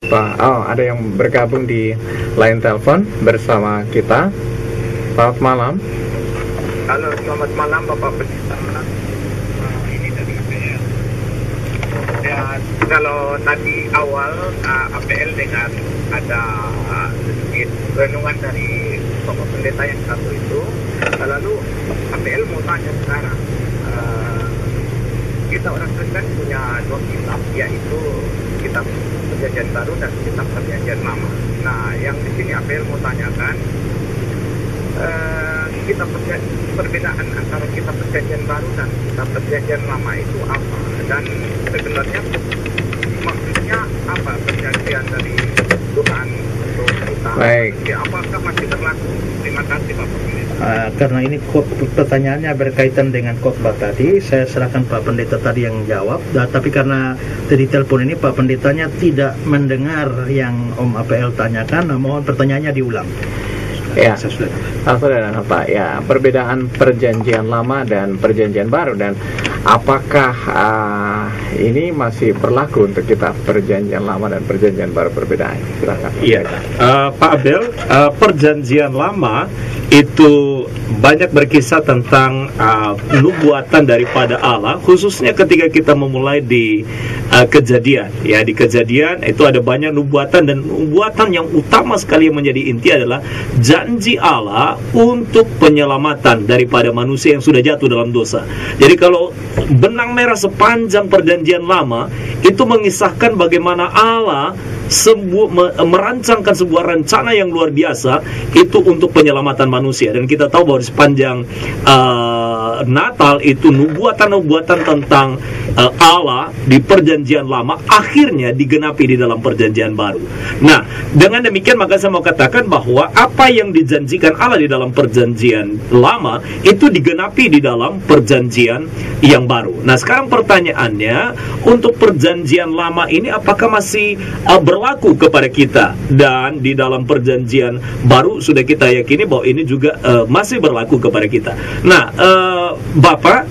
Pak, ada yang bergabung di line telepon bersama kita. Selamat malam. Halo, selamat malam Bapak Pendeta. Ini dari APL. Ya, kalau tadi awal APL dengan ada sedikit renungan dari Bapak Pendeta yang satu itu, lalu APL mau tanya sekarang. Kita orang Kristen punya dua kitab, yaitu kitab Perjanjian Baru dan kitab Perjanjian Lama. Nah, yang di sini APL mau tanyakan, perbedaan antara kitab Perjanjian Baru dan kitab Perjanjian Lama itu apa? Dan sebenarnya maksudnya apa perjanjian dari Tuhan untuk kita? Baik. Ya, apakah masih berlaku? Terima kasih Bapak Pendeta. Karena ini pertanyaannya berkaitan dengan khotbah tadi, saya serahkan Pak Pendeta tadi yang jawab. Tapi karena dari telepon ini Pak Pendetanya tidak mendengar yang Om APL tanyakan, mohon pertanyaannya diulang. Ya, saudara Pak, ya, perbedaan perjanjian lama dan perjanjian baru, dan apakah ini masih berlaku untuk kita perjanjian lama dan perjanjian baru perbedaan? Silakan. Iya, Pak Abel, perjanjian lama itu banyak berkisah tentang nubuatan daripada Allah, khususnya ketika kita memulai di Kejadian. Ya, di Kejadian itu ada banyak nubuatan, dan nubuatan yang utama sekali yang menjadi inti adalah janji Allah untuk penyelamatan daripada manusia yang sudah jatuh dalam dosa. Jadi kalau benang merah sepanjang perjanjian lama itu mengisahkan bagaimana Allah merancangkan sebuah rencana yang luar biasa itu untuk penyelamatan manusia. Dan kita tahu bahwa di sepanjang Natal itu nubuatan-nubuatan tentang Allah di perjanjian lama akhirnya digenapi di dalam perjanjian baru. Nah, dengan demikian maka saya mau katakan bahwa apa yang dijanjikan Allah di dalam perjanjian lama itu digenapi di dalam perjanjian yang baru. Nah, sekarang pertanyaannya, untuk perjanjian lama ini apakah masih berlaku kepada kita? Dan di dalam perjanjian baru sudah kita yakini bahwa ini juga masih berlaku kepada kita. Nah, Bapak,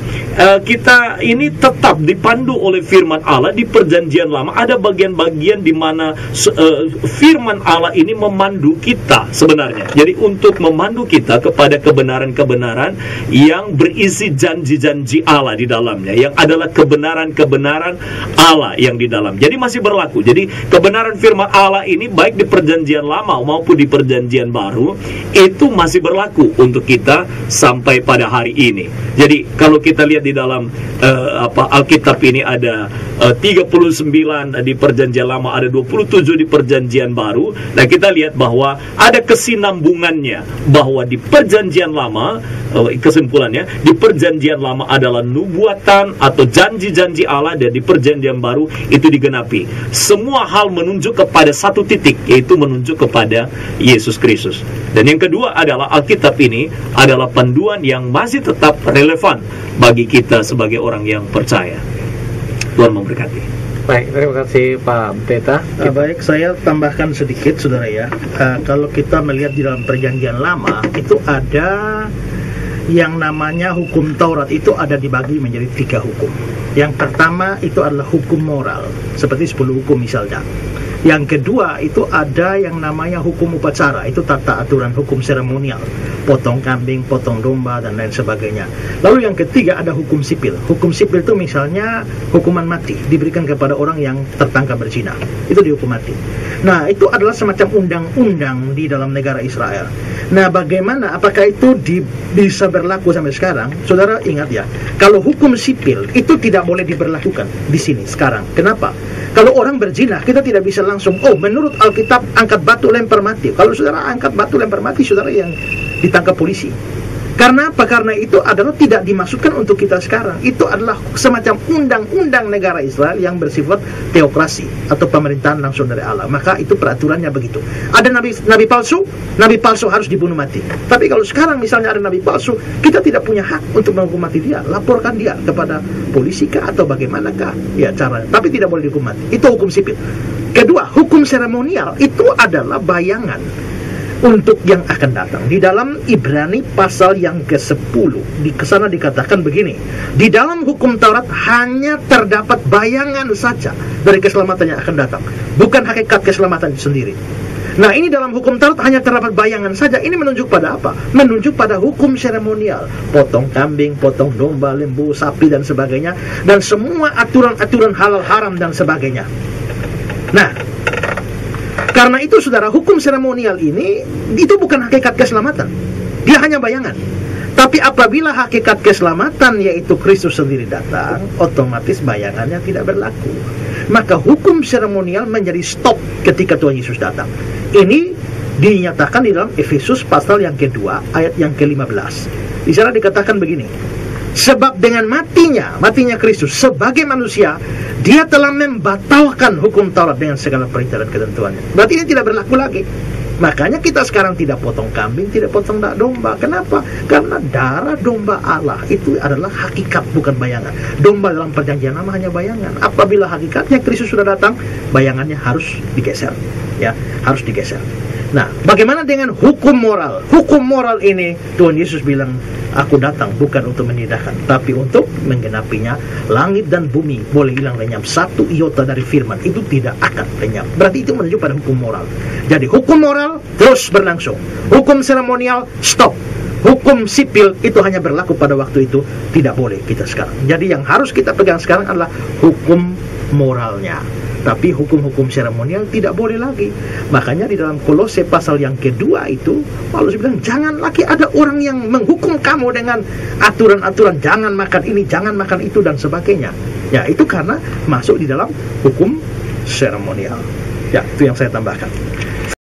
kita ini tetap dipandu oleh firman Allah. Di perjanjian lama ada bagian-bagian di mana firman Allah ini memandu kita sebenarnya. Jadi untuk memandu kita kepada kebenaran-kebenaran yang berisi janji-janji Allah di dalamnya, yang adalah kebenaran-kebenaran Allah yang di dalam. Jadi masih berlaku. Jadi kebenaran firman Allah ini baik di perjanjian lama maupun di perjanjian baru itu masih berlaku untuk kita sampai pada hari ini. Jadi kalau kita lihat di dalam Alkitab ini ada 39 di perjanjian lama, ada 27 di perjanjian baru. Nah, kita lihat bahwa ada kesinambungannya, bahwa di perjanjian lama, kesimpulannya di perjanjian lama adalah nubuatan atau janji-janji Allah, dan di perjanjian baru itu digenapi. Semua hal menunjuk kepada satu titik, yaitu menunjuk kepada Yesus Kristus. Dan yang kedua adalah Alkitab ini adalah panduan yang masih tetap relevan bagi kita sebagai orang yang percaya. Tuhan memberkati. Baik, terima kasih Pak Pendeta. Baik, saya tambahkan sedikit, saudara ya. Kalau kita melihat di dalam perjanjian lama itu ada yang namanya hukum Taurat, itu ada dibagi menjadi 3 hukum. Yang pertama itu adalah hukum moral, seperti 10 hukum misalnya. Yang kedua itu ada yang namanya hukum upacara, itu tata aturan hukum seremonial, potong kambing, potong domba, dan lain sebagainya. Lalu yang ketiga ada hukum sipil. Hukum sipil itu misalnya hukuman mati diberikan kepada orang yang tertangkap berzina, itu dihukum mati. Nah, itu adalah semacam undang-undang di dalam negara Israel. Nah, bagaimana, apakah itu bisa berlaku sampai sekarang? Saudara ingat ya, kalau hukum sipil itu tidak boleh diberlakukan di sini sekarang. Kenapa? Kalau orang berzina, kita tidak bisa langsung, menurut Alkitab angkat batu lempar mati. Kalau saudara angkat batu lempar mati, saudara yang ditangkap polisi. Karena apa? Karena itu adalah tidak dimaksudkan untuk kita sekarang. Itu adalah semacam undang-undang negara Israel yang bersifat teokrasi atau pemerintahan langsung dari Allah. Maka itu peraturannya begitu. Ada nabi palsu harus dibunuh mati. Tapi kalau sekarang misalnya ada nabi palsu, kita tidak punya hak untuk menghukum mati dia. Laporkan dia kepada polisi kah atau bagaimanakah ya cara. Tapi tidak boleh dihukum mati. Itu hukum sipil. Kedua, hukum seremonial itu adalah bayangan untuk yang akan datang. Di dalam Ibrani pasal yang ke-10 di kesana dikatakan begini, di dalam hukum Taurat hanya terdapat bayangan saja dari keselamatan yang akan datang, bukan hakikat keselamatan itu sendiri. Nah, ini dalam hukum Taurat hanya terdapat bayangan saja. Ini menunjuk pada apa? Menunjuk pada hukum seremonial, potong kambing, potong domba, lembu, sapi dan sebagainya, dan semua aturan-aturan halal haram dan sebagainya. Nah, karena itu saudara, hukum seremonial ini itu bukan hakikat keselamatan. Dia hanya bayangan. Tapi apabila hakikat keselamatan yaitu Kristus sendiri datang, otomatis bayangannya tidak berlaku. Maka hukum seremonial menjadi stop ketika Tuhan Yesus datang. Ini dinyatakan di dalam Efesus pasal yang kedua ayat yang ke-15. Di sana dikatakan begini, sebab dengan matinya Kristus sebagai manusia, dia telah membatalkan hukum Taurat dengan segala perintah dan ketentuannya. Berarti ini tidak berlaku lagi. Makanya kita sekarang tidak potong kambing, tidak potong domba. Kenapa? Karena darah domba Allah itu adalah hakikat, bukan bayangan. Domba dalam perjanjian lama hanya bayangan. Apabila hakikatnya Kristus sudah datang, bayangannya harus digeser. Ya, harus digeser. Nah, bagaimana dengan hukum moral? Hukum moral ini Tuhan Yesus bilang, aku datang bukan untuk menyedahkan, tapi untuk menggenapinya. Langit dan bumi boleh hilang lenyap, satu iota dari firman itu tidak akan lenyap. Berarti itu menunjuk pada hukum moral. Jadi hukum moral terus berlangsung, hukum seremonial stop. Hukum sipil itu hanya berlaku pada waktu itu, tidak boleh kita sekarang. Jadi yang harus kita pegang sekarang adalah hukum moralnya. Tapi hukum-hukum seremonial tidak boleh lagi. Makanya di dalam Kolose pasal yang kedua itu Paulus bilang, jangan lagi ada orang yang menghukum kamu dengan aturan-aturan, jangan makan ini, jangan makan itu dan sebagainya. Ya, itu karena masuk di dalam hukum seremonial. Ya, itu yang saya tambahkan.